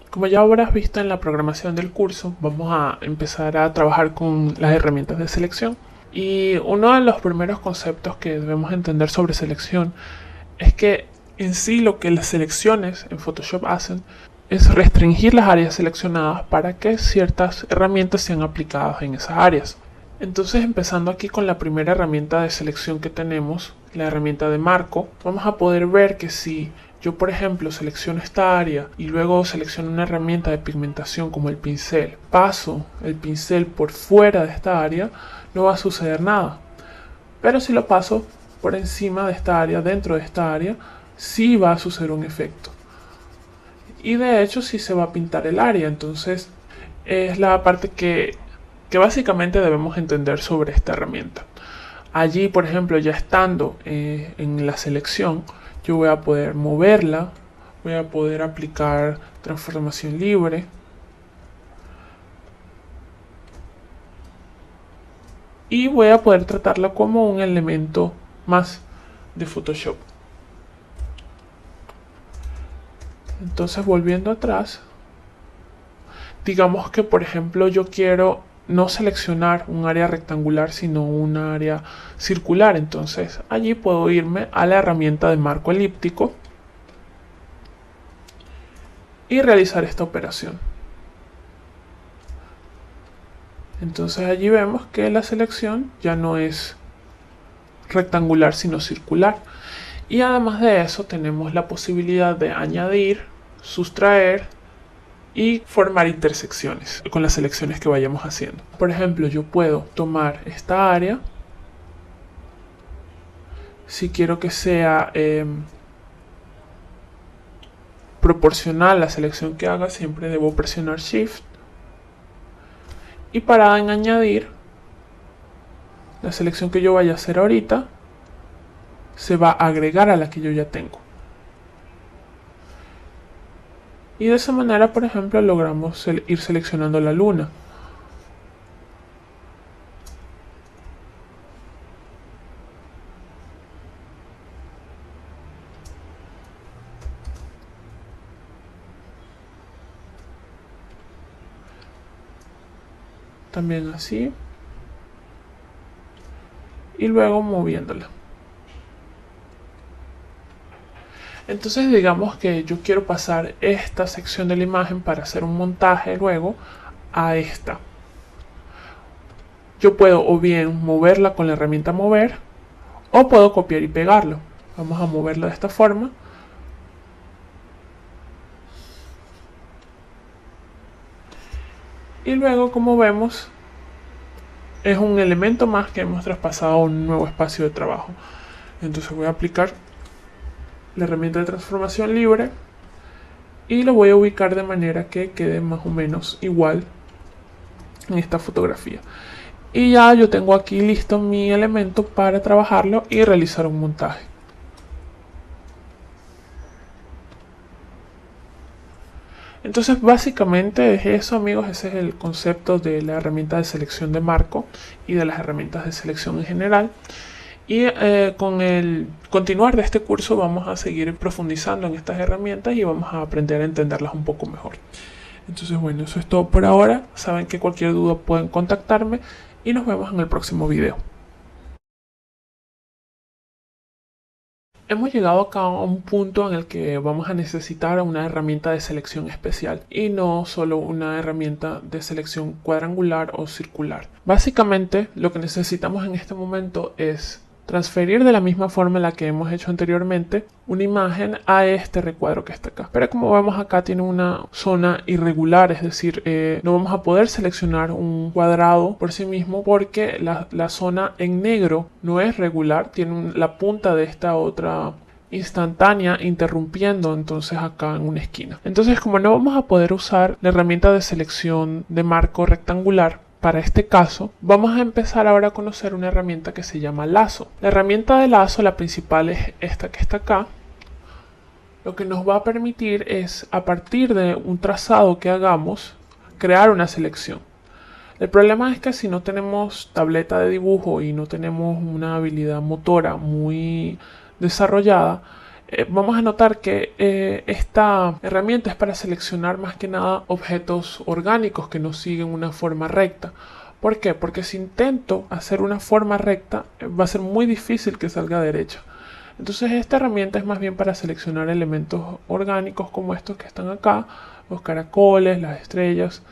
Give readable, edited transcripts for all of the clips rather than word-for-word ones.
Como ya habrás visto en la programación del curso, vamos a empezar a trabajar con las herramientas de selección. Y uno de los primeros conceptos que debemos entender sobre selección es que en sí lo que las selecciones en Photoshop hacen es restringir las áreas seleccionadas para que ciertas herramientas sean aplicadas en esas áreas. Entonces, empezando aquí con la primera herramienta de selección que tenemos, la herramienta de marco, vamos a poder ver que si yo, por ejemplo, selecciono esta área y luego selecciono una herramienta de pigmentación como el pincel, paso el pincel por fuera de esta área, no va a suceder nada. Pero si lo paso por encima de esta área, dentro de esta área, sí va a suceder un efecto. Y de hecho sí se va a pintar el área. Entonces es la parte que básicamente debemos entender sobre esta herramienta. Allí, por ejemplo, ya estando en la selección, yo voy a poder moverla, voy a poder aplicar transformación libre. Y voy a poder tratarla como un elemento más de Photoshop. Entonces, volviendo atrás, digamos que por ejemplo yo quiero no seleccionar un área rectangular sino un área circular. Entonces allí puedo irme a la herramienta de marco elíptico y realizar esta operación. Entonces allí vemos que la selección ya no es rectangular sino circular. Y además de eso tenemos la posibilidad de añadir, sustraer y formar intersecciones con las selecciones que vayamos haciendo. Por ejemplo, yo puedo tomar esta área, si quiero que sea proporcional a la selección que haga, siempre debo presionar Shift, y para añadir la selección que yo vaya a hacer ahorita se va a agregar a la que yo ya tengo. Y de esa manera, por ejemplo, logramos ir seleccionando la luna. También así. Y luego moviéndola. Entonces digamos que yo quiero pasar esta sección de la imagen para hacer un montaje luego a esta. Yo puedo o bien moverla con la herramienta mover o puedo copiar y pegarlo. Vamos a moverlo de esta forma. Y luego, como vemos, es un elemento más que hemos traspasado a un nuevo espacio de trabajo. Entonces voy a aplicar la herramienta de transformación libre y lo voy a ubicar de manera que quede más o menos igual en esta fotografía. Y ya yo tengo aquí listo mi elemento para trabajarlo y realizar un montaje. Entonces básicamente es eso, amigos. Ese es el concepto de la herramienta de selección de marco y de las herramientas de selección en general. Y con el continuar de este curso vamos a seguir profundizando en estas herramientas y vamos a aprender a entenderlas un poco mejor. Entonces bueno, eso es todo por ahora. Saben que cualquier duda pueden contactarme y nos vemos en el próximo video. Hemos llegado acá a un punto en el que vamos a necesitar una herramienta de selección especial y no solo una herramienta de selección cuadrangular o circular. Básicamente lo que necesitamos en este momento es transferir de la misma forma en la que hemos hecho anteriormente una imagen a este recuadro que está acá. Pero como vemos acá tiene una zona irregular, es decir, no vamos a poder seleccionar un cuadrado por sí mismo porque la zona en negro no es regular, tiene la punta de esta otra instantánea interrumpiendo entonces acá en una esquina. Entonces, como no vamos a poder usar la herramienta de selección de marco rectangular para este caso, vamos a empezar ahora a conocer una herramienta que se llama lazo. La herramienta de lazo, la principal, es esta que está acá. Lo que nos va a permitir es, a partir de un trazado que hagamos, crear una selección. El problema es que si no tenemos tableta de dibujo y no tenemos una habilidad motora muy desarrollada, Vamos a notar que esta herramienta es para seleccionar más que nada objetos orgánicos que no siguen una forma recta. ¿Por qué? Porque si intento hacer una forma recta, va a ser muy difícil que salga derecha. Entonces esta herramienta es más bien para seleccionar elementos orgánicos como estos que están acá, los caracoles, las estrellas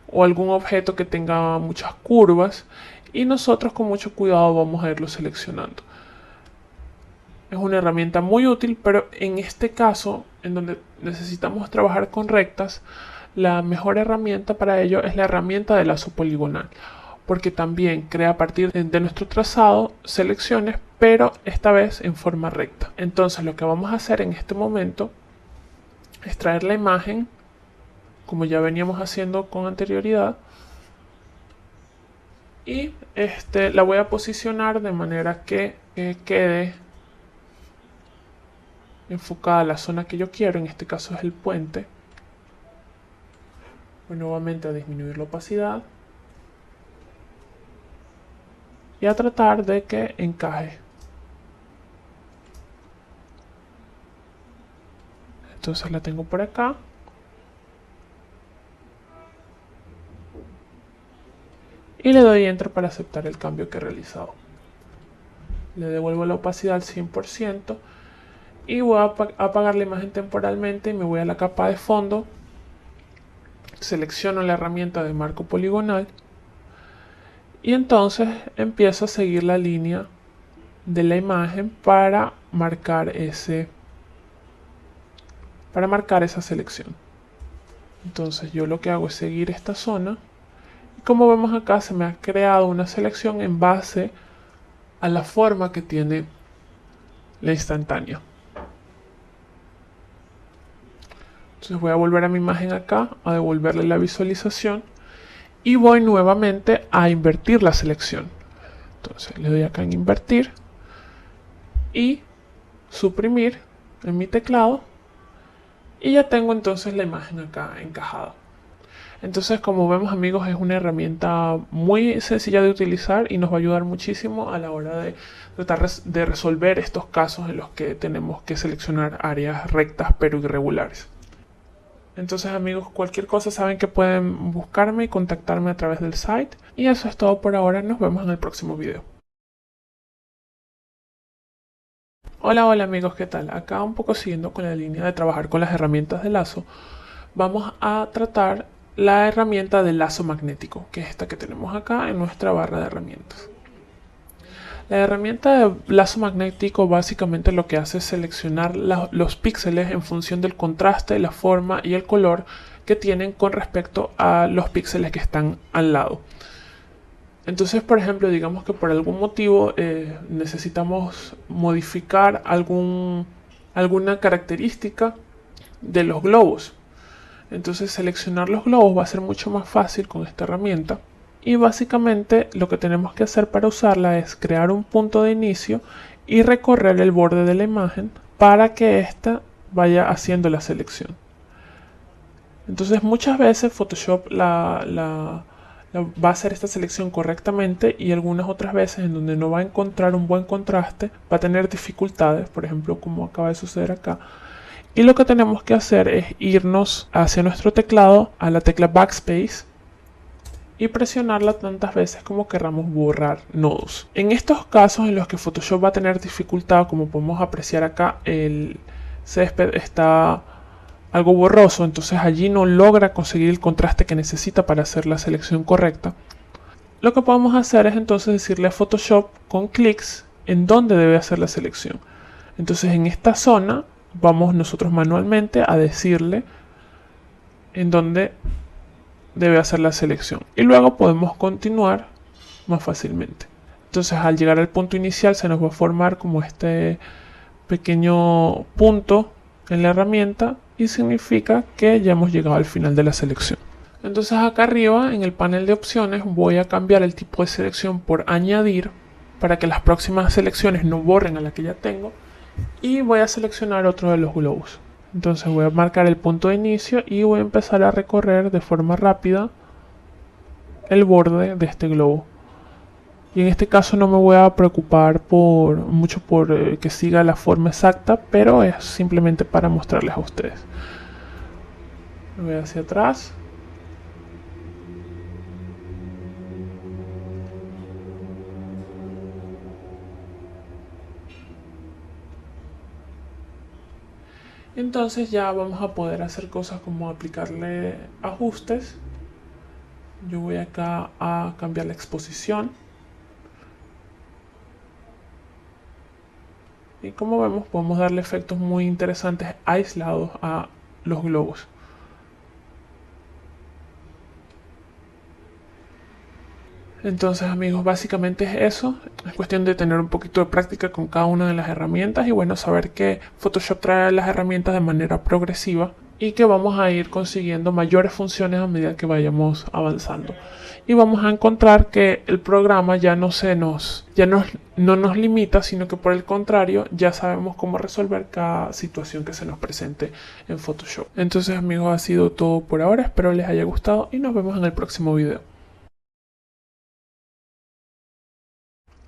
o algún objeto que tenga muchas curvas, y nosotros con mucho cuidado vamos a irlo seleccionando. Es una herramienta muy útil, pero en este caso, en donde necesitamos trabajar con rectas, la mejor herramienta para ello es la herramienta de lazo poligonal, porque también crea a partir de nuestro trazado selecciones, pero esta vez en forma recta. Entonces lo que vamos a hacer en este momento es traer la imagen, como ya veníamos haciendo con anterioridad, y la voy a posicionar de manera que quede enfocada a la zona que yo quiero. En este caso es el puente. Voy nuevamente a disminuir la opacidad y a tratar de que encaje. Entonces la tengo por acá. Y le doy Enter para aceptar el cambio que he realizado. Le devuelvo la opacidad al 100% y voy a apagar la imagen temporalmente y me voy a la capa de fondo. Selecciono la herramienta de marco poligonal y entonces empiezo a seguir la línea de la imagen para marcar esa selección. Entonces yo lo que hago es seguir esta zona. Como vemos acá, se me ha creado una selección en base a la forma que tiene la instantánea. Entonces voy a volver a mi imagen acá, a devolverle la visualización y voy nuevamente a invertir la selección. Entonces le doy acá en invertir y suprimir en mi teclado y ya tengo entonces la imagen acá encajada. Entonces, como vemos, amigos, es una herramienta muy sencilla de utilizar y nos va a ayudar muchísimo a la hora de tratar de resolver estos casos en los que tenemos que seleccionar áreas rectas pero irregulares. Entonces, amigos, cualquier cosa saben que pueden buscarme y contactarme a través del site. Y eso es todo por ahora. Nos vemos en el próximo video. Hola amigos, ¿qué tal? Acá un poco siguiendo con la línea de trabajar con las herramientas de lazo, vamos a tratar la herramienta de lazo magnético, que es esta que tenemos acá en nuestra barra de herramientas. La herramienta de lazo magnético básicamente lo que hace es seleccionar los píxeles en función del contraste, la forma y el color que tienen con respecto a los píxeles que están al lado. Entonces, por ejemplo, digamos que por algún motivo necesitamos modificar alguna característica de los globos. Entonces seleccionar los globos va a ser mucho más fácil con esta herramienta. Y básicamente lo que tenemos que hacer para usarla es crear un punto de inicio y recorrer el borde de la imagen para que ésta vaya haciendo la selección. Entonces muchas veces Photoshop va a hacer esta selección correctamente y algunas otras veces en donde no va a encontrar un buen contraste va a tener dificultades, por ejemplo como acaba de suceder acá. Y lo que tenemos que hacer es irnos hacia nuestro teclado a la tecla Backspace y presionarla tantas veces como queramos borrar nodos. En estos casos en los que Photoshop va a tener dificultad, como podemos apreciar acá, el césped está algo borroso, entonces allí no logra conseguir el contraste que necesita para hacer la selección correcta. Lo que podemos hacer es entonces decirle a Photoshop con clics en dónde debe hacer la selección. Entonces en esta zona vamos nosotros manualmente a decirle en dónde debe hacer la selección y luego podemos continuar más fácilmente. Entonces al llegar al punto inicial se nos va a formar como este pequeño punto en la herramienta y significa que ya hemos llegado al final de la selección. Entonces acá arriba en el panel de opciones voy a cambiar el tipo de selección por añadir para que las próximas selecciones no borren a la que ya tengo. Y voy a seleccionar otro de los globos. Entonces voy a marcar el punto de inicio y voy a empezar a recorrer de forma rápida el borde de este globo. Y en este caso no me voy a preocupar mucho por que siga la forma exacta, pero es simplemente para mostrarles a ustedes. Me voy hacia atrás. Entonces ya vamos a poder hacer cosas como aplicarle ajustes. Yo voy acá a cambiar la exposición. Y como vemos, podemos darle efectos muy interesantes aislados a los globos. Entonces, amigos, básicamente es eso. Es cuestión de tener un poquito de práctica con cada una de las herramientas y bueno, saber que Photoshop trae las herramientas de manera progresiva y que vamos a ir consiguiendo mayores funciones a medida que vayamos avanzando. Y vamos a encontrar que el programa no nos limita, sino que por el contrario ya sabemos cómo resolver cada situación que se nos presente en Photoshop. Entonces, amigos, ha sido todo por ahora. Espero les haya gustado y nos vemos en el próximo video.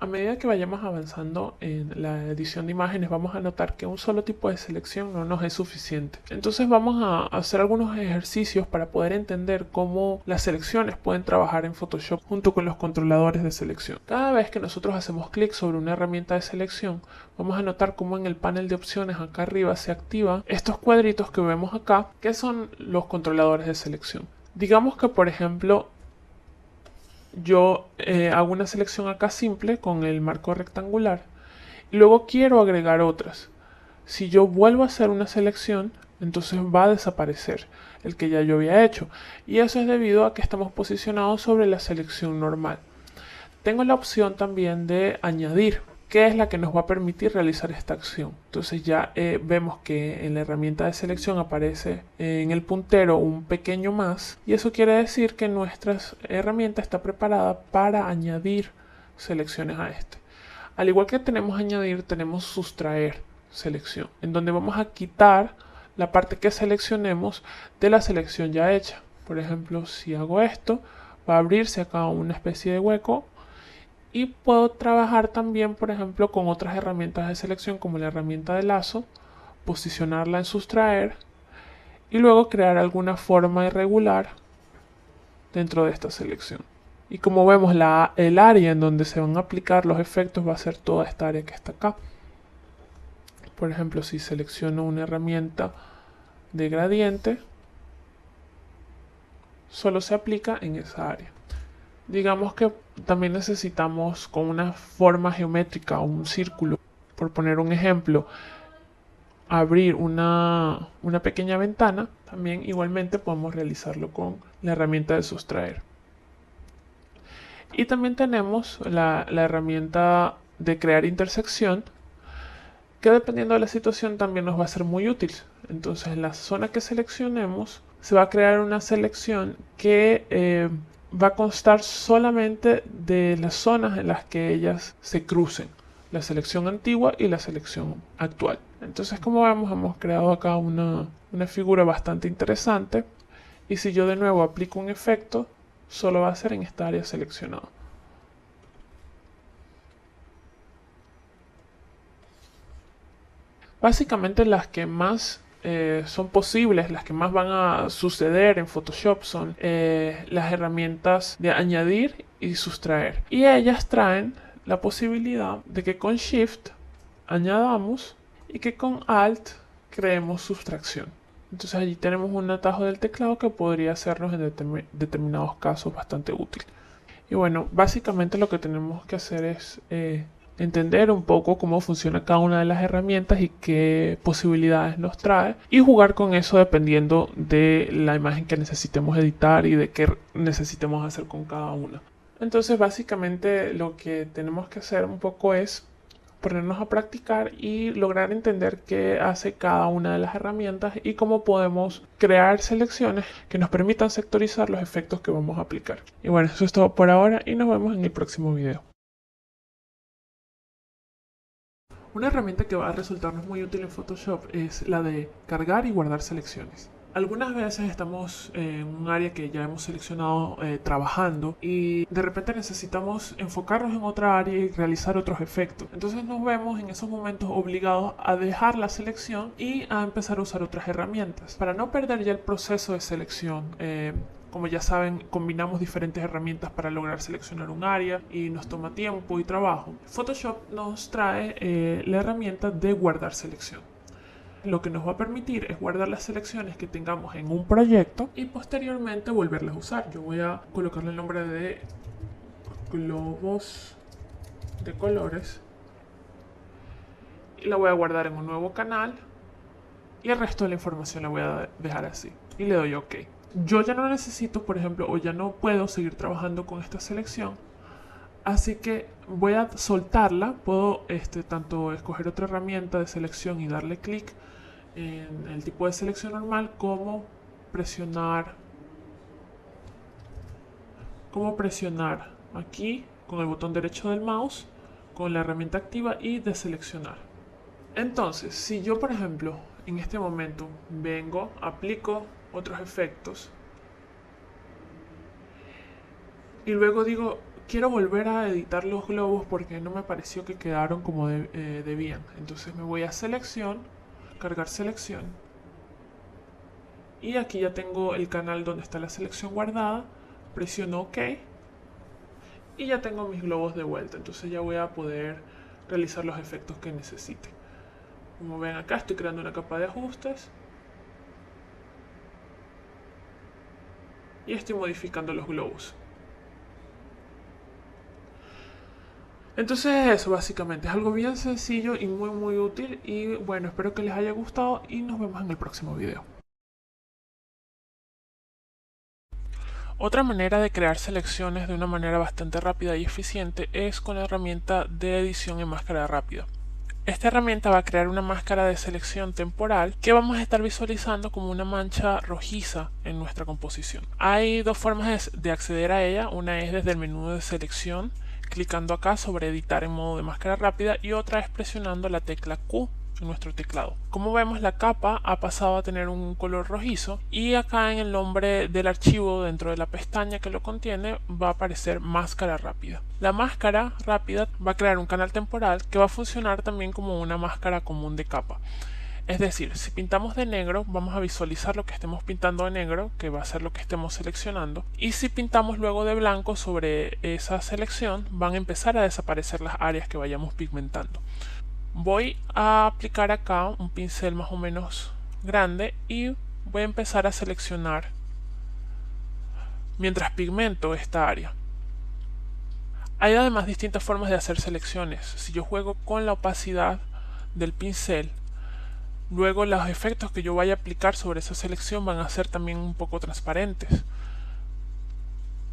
A medida que vayamos avanzando en la edición de imágenes, vamos a notar que un solo tipo de selección no nos es suficiente. Entonces vamos a hacer algunos ejercicios para poder entender cómo las selecciones pueden trabajar en Photoshop junto con los controladores de selección. Cada vez que nosotros hacemos clic sobre una herramienta de selección, vamos a notar cómo en el panel de opciones acá arriba se activan estos cuadritos que vemos acá, que son los controladores de selección. Digamos que, por ejemplo, yo hago una selección acá simple con el marco rectangular y luego quiero agregar otras. Si yo vuelvo a hacer una selección, entonces va a desaparecer el que ya yo había hecho, y eso es debido a que estamos posicionados sobre la selección normal. Tengo la opción también de añadir, que es la que nos va a permitir realizar esta acción. Entonces ya vemos que en la herramienta de selección aparece en el puntero un pequeño más, y eso quiere decir que nuestra herramienta está preparada para añadir selecciones a este. Al igual que tenemos añadir, tenemos sustraer selección, en donde vamos a quitar la parte que seleccionemos de la selección ya hecha. Por ejemplo, si hago esto, va a abrirse acá una especie de hueco. Y puedo trabajar también, por ejemplo, con otras herramientas de selección como la herramienta de lazo, posicionarla en sustraer y luego crear alguna forma irregular dentro de esta selección. Y como vemos, el área en donde se van a aplicar los efectos va a ser toda esta área que está acá. Por ejemplo, si selecciono una herramienta de gradiente, solo se aplica en esa área. Digamos que también necesitamos con una forma geométrica o un círculo, por poner un ejemplo, abrir una pequeña ventana. También igualmente podemos realizarlo con la herramienta de sustraer. Y también tenemos la herramienta de crear intersección, que dependiendo de la situación también nos va a ser muy útil. Entonces en la zona que seleccionemos se va a crear una selección que va a constar solamente de las zonas en las que ellas se crucen, la selección antigua y la selección actual. Entonces, como vemos, hemos creado acá una figura bastante interesante, y si yo de nuevo aplico un efecto, solo va a ser en esta área seleccionada. Básicamente las que más son posibles, las que más van a suceder en Photoshop son las herramientas de añadir y sustraer. Y ellas traen la posibilidad de que con Shift añadamos y que con Alt creemos sustracción. Entonces allí tenemos un atajo del teclado que podría hacernos en determinados casos bastante útil. Y bueno, básicamente lo que tenemos que hacer es entender un poco cómo funciona cada una de las herramientas y qué posibilidades nos trae, y jugar con eso dependiendo de la imagen que necesitemos editar y de qué necesitemos hacer con cada una. Entonces básicamente lo que tenemos que hacer un poco es ponernos a practicar y lograr entender qué hace cada una de las herramientas y cómo podemos crear selecciones que nos permitan sectorizar los efectos que vamos a aplicar. Y bueno, eso es todo por ahora y nos vemos en el próximo video. Una herramienta que va a resultarnos muy útil en Photoshop es la de cargar y guardar selecciones. Algunas veces estamos en un área que ya hemos seleccionado trabajando y de repente necesitamos enfocarnos en otra área y realizar otros efectos. Entonces nos vemos en esos momentos obligados a dejar la selección y a empezar a usar otras herramientas. Para no perder ya el proceso de selección, como ya saben, combinamos diferentes herramientas para lograr seleccionar un área y nos toma tiempo y trabajo. Photoshop nos trae la herramienta de guardar selección. Lo que nos va a permitir es guardar las selecciones que tengamos en un proyecto y posteriormente volverlas a usar. Yo voy a colocarle el nombre de globos de colores y la voy a guardar en un nuevo canal y el resto de la información la voy a dejar así y le doy OK. Yo ya no necesito, por ejemplo, o ya no puedo seguir trabajando con esta selección, así que voy a soltarla. Puedo tanto escoger otra herramienta de selección y darle clic en el tipo de selección normal, como presionar aquí con el botón derecho del mouse con la herramienta activa y deseleccionar. Entonces, si yo, por ejemplo, en este momento vengo, aplico otros efectos y luego digo, quiero volver a editar los globos porque no me pareció que quedaron como debían, entonces me voy a selección, cargar selección, y aquí ya tengo el canal donde está la selección guardada. Presiono OK y ya tengo mis globos de vuelta. Entonces ya voy a poder realizar los efectos que necesite. Como ven acá, estoy creando una capa de ajustes y estoy modificando los globos. Entonces eso básicamente es algo bien sencillo y muy útil. Y bueno, espero que les haya gustado y nos vemos en el próximo video. Otra manera de crear selecciones de una manera bastante rápida y eficiente es con la herramienta de edición en máscara rápida. Esta herramienta va a crear una máscara de selección temporal que vamos a estar visualizando como una mancha rojiza en nuestra composición. Hay dos formas de acceder a ella. Una es desde el menú de selección, clicando acá sobre editar en modo de máscara rápida, y otra es presionando la tecla Q en nuestro teclado. Como vemos, la capa ha pasado a tener un color rojizo y acá en el nombre del archivo dentro de la pestaña que lo contiene va a aparecer máscara rápida. La máscara rápida va a crear un canal temporal que va a funcionar también como una máscara común de capa. Es decir, si pintamos de negro, vamos a visualizar lo que estemos pintando de negro, que va a ser lo que estemos seleccionando, y si pintamos luego de blanco sobre esa selección, van a empezar a desaparecer las áreas que vayamos pigmentando. Voy a aplicar acá un pincel más o menos grande y voy a empezar a seleccionar mientras pigmento esta área. Hay además distintas formas de hacer selecciones. Si yo juego con la opacidad del pincel, luego los efectos que yo vaya a aplicar sobre esa selección van a ser también un poco transparentes.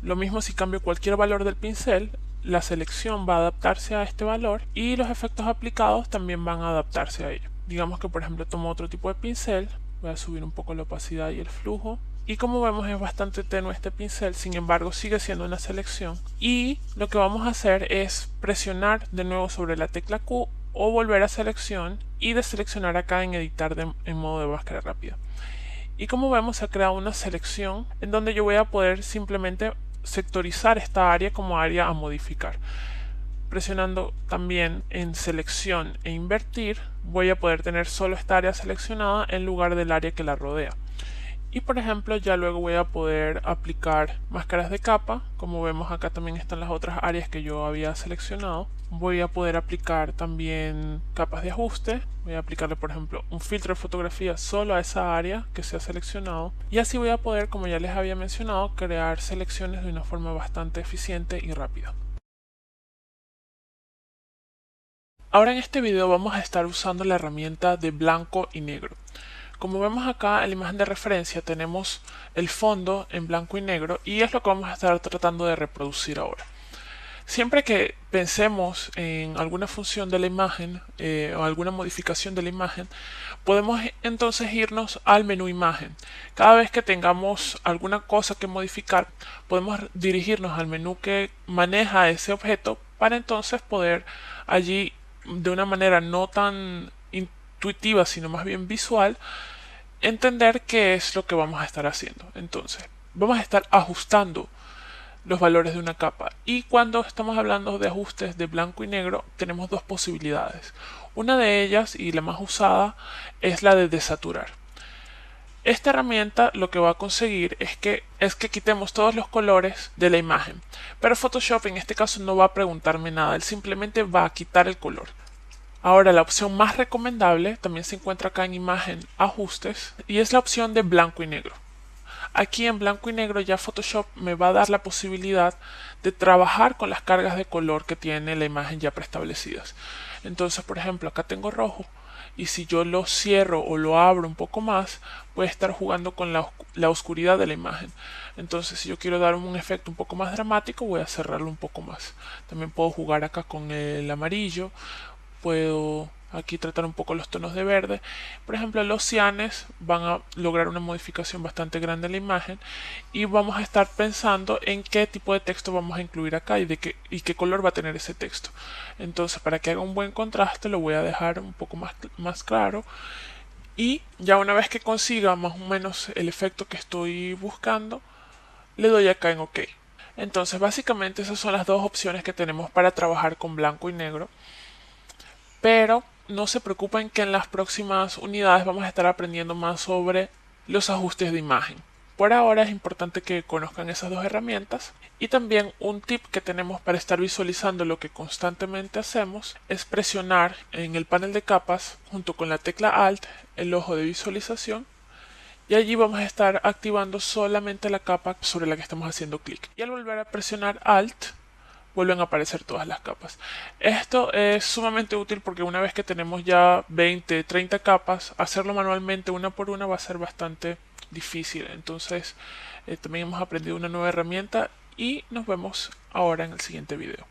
Lo mismo si cambio cualquier valor del pincel, la selección va a adaptarse a este valor y los efectos aplicados también van a adaptarse a ello. Digamos que por ejemplo tomo otro tipo de pincel, voy a subir un poco la opacidad y el flujo, y como vemos es bastante tenue este pincel, sin embargo sigue siendo una selección, y lo que vamos a hacer es presionar de nuevo sobre la tecla Q o volver a selección y deseleccionar acá en editar en modo de máscara rápida. Y como vemos se ha creado una selección en donde yo voy a poder simplemente sectorizar esta área como área a modificar. Presionando también en selección e invertir, voy a poder tener solo esta área seleccionada en lugar del área que la rodea. Y por ejemplo ya luego voy a poder aplicar máscaras de capa. Como vemos acá también están las otras áreas que yo había seleccionado. Voy a poder aplicar también capas de ajuste. Voy a aplicarle por ejemplo un filtro de fotografía solo a esa área que se ha seleccionado. Y así voy a poder, como ya les había mencionado, crear selecciones de una forma bastante eficiente y rápida. Ahora en este video vamos a estar usando la herramienta de blanco y negro. Como vemos acá en la imagen de referencia tenemos el fondo en blanco y negro y es lo que vamos a estar tratando de reproducir ahora. Siempre que pensemos en alguna función de la imagen o alguna modificación de la imagen, podemos entonces irnos al menú imagen. Cada vez que tengamos alguna cosa que modificar, podemos dirigirnos al menú que maneja ese objeto para entonces poder allí de una manera no tan intuitiva sino más bien visual entender qué es lo que vamos a estar haciendo. Entonces, vamos a estar ajustando los valores de una capa, y cuando estamos hablando de ajustes de blanco y negro tenemos dos posibilidades. Una de ellas, y la más usada, es la de desaturar. Esta herramienta lo que va a conseguir es que quitemos todos los colores de la imagen, pero Photoshop en este caso no va a preguntarme nada, él simplemente va a quitar el color. Ahora, la opción más recomendable también se encuentra acá en imagen, ajustes, y es la opción de blanco y negro. Aquí en blanco y negro ya Photoshop me va a dar la posibilidad de trabajar con las cargas de color que tiene la imagen ya preestablecidas. Entonces, por ejemplo, acá tengo rojo, y si yo lo cierro o lo abro un poco más, puede estar jugando con la oscuridad de la imagen. Entonces, si yo quiero dar un efecto un poco más dramático, voy a cerrarlo un poco más. También puedo jugar acá con el amarillo, puedo aquí tratar un poco los tonos de verde. Por ejemplo, los cianes van a lograr una modificación bastante grande en la imagen, y vamos a estar pensando en qué tipo de texto vamos a incluir acá y qué color va a tener ese texto. Entonces, para que haga un buen contraste, lo voy a dejar un poco más claro, y ya una vez que consiga más o menos el efecto que estoy buscando, le doy acá en OK. Entonces, básicamente esas son las dos opciones que tenemos para trabajar con blanco y negro, pero no se preocupen que en las próximas unidades vamos a estar aprendiendo más sobre los ajustes de imagen. Por ahora es importante que conozcan esas dos herramientas, y también un tip que tenemos para estar visualizando lo que constantemente hacemos es presionar en el panel de capas junto con la tecla Alt el ojo de visualización, y allí vamos a estar activando solamente la capa sobre la que estamos haciendo clic, y al volver a presionar Alt vuelven a aparecer todas las capas. Esto es sumamente útil porque una vez que tenemos ya 20, 30 capas, hacerlo manualmente una por una va a ser bastante difícil. Entonces también hemos aprendido una nueva herramienta, y nos vemos ahora en el siguiente video.